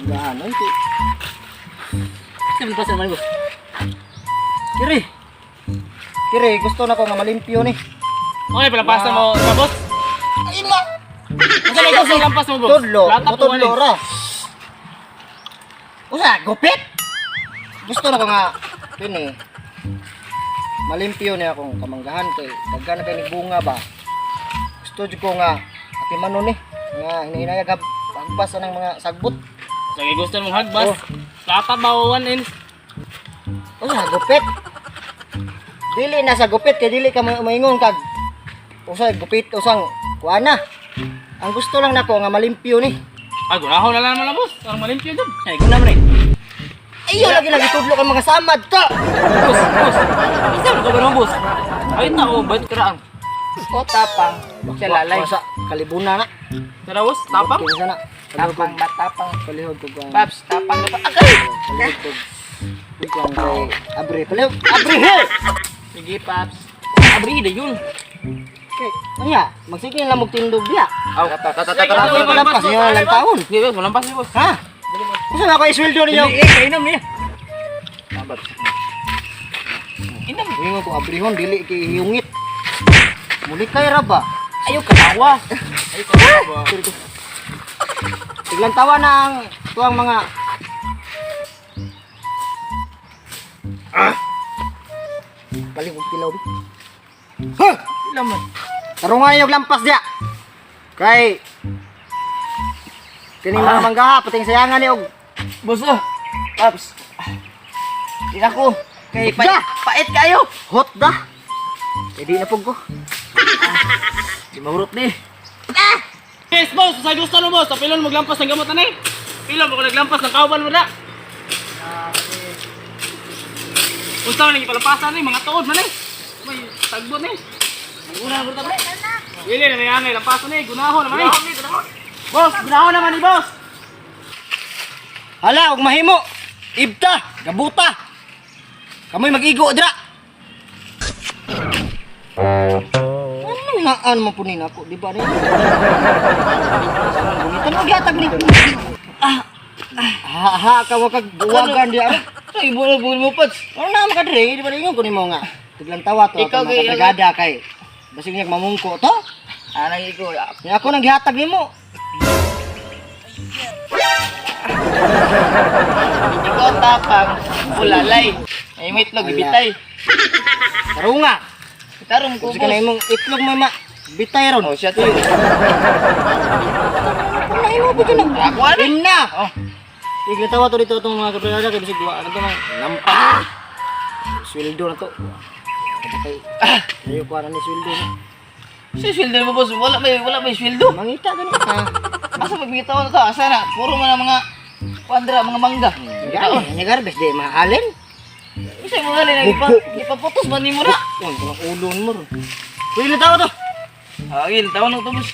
Ganon ko. Sige, pasan man boss. Kiri. Kiri, gusto na ko nga malimpyo ni. Okay, palampasan mo sa boss. Ay ma. Kasi ikaw sa lampas mo boss. Tudlo, tudlo ra. Usa, gupit. Gusto na ko nga kini. Malimpyo ni akong kamanggahan kay daghan na kay ni bunga ba. Gusto jud ko nga ati manon ni nga hinahinayag pagbas ng mga sagbot. Sige, gusto mong hagbas. Lata ba 1 inch? Usa, gupit. Dili na sa gupit kay dili ka maingon kag usa gupit usang kuana. Ang gusto lang nako nga malimpyo ni. Ah, gulaho na lang naman boss. Ang malimpyo dun. Ay, guna man ni. Ayo lagi tudlo ka mga samad ka. Boss, boss. Isa mo ka ba boss? Ay, nako, bait ka O tapang. Siya lalay. Sa kalibuna na. Tara boss, tapang. Kinsa na. Tapang matapang. Palihog ko kuan. Paps, tapang na pa. Agay! Palihog ko. Kuan kay Abri. Palihog. Abri he. Sige, Paps. Abri na yun. Okay. Anya, magsigil lang magtindog diha. Aw, Ako pa lang pas niya lang taon. Sige boss, walang pas boss. Ha? Kusa na ko isweldo ninyo? Inom niya. Inam. Ingon ko abrihon dili kay hiyungit. Muli kay ra ba? Ayaw katawa. Ayaw katawa. Tiglang tawa ng tuang mga Palihog kilaw di. Ha! Ilan man. Tarungan yung lampas dia. Kay kini mga manggaha pating sayangan ni og Boss, Paps. Ina ko. Kay Da! pait kayo. hot da. Kay di na pug ko. Di mahurot ni. Yes, boss. Sa gusto mo, boss. Pilon mo maglampas ng gamot na ni. Pilon mo kung naglampas ng kauban mo na. Gusto mo nang ipalapasan ni. Mga tuod man ni. May tagbot ni. Una na burta ba? Dili na may angay. Lampasan ni. Gunahon naman ni. Boss, gunahon naman ni, boss. Hala, og mahimo. Ibta, gabuta. Kamoy mag-igo dira. Ano naan mo punin ako, di ba ni? Bunitan og yatag ni. Ha, ka wa kag buwagan di ara. Ay, bul mo, Paps. Ano na makadre, di ba ingon ko nimo nga. Tiglang tawa to Ikaw, ako gay, magagada kay. Basig niya mamungko to. Anang iko. Nga ako nang gihatag nimo. Ikaw tapang. Ulalay. Ay, may itlog, ibitay. Tarunga. Karon ko, Kasi ka na boss. imong itlog mo ma bitay ron. Oh, siya to. Ano imo ba dyan? Ako ano? Rin na! Oh. Tignan tawa to dito itong mga kabrada kay bisig duwa. Ano to mga lampas. Sweldo na to. Kapatay. Ayaw ko na ni sweldo na. Si sweldo mo, boss. Wala may sweldo. Mangita ganun. Ha? Asa magbitaw na to? Asa na? Puro man ang mga kwadra, mga mangga. Gani, nagarbes di mahalin. Isa mo galing, ipaputos man ni mo na. Kung kanang ulon mo ron. Pwede na tawa to. Agil, tawon ng tubos.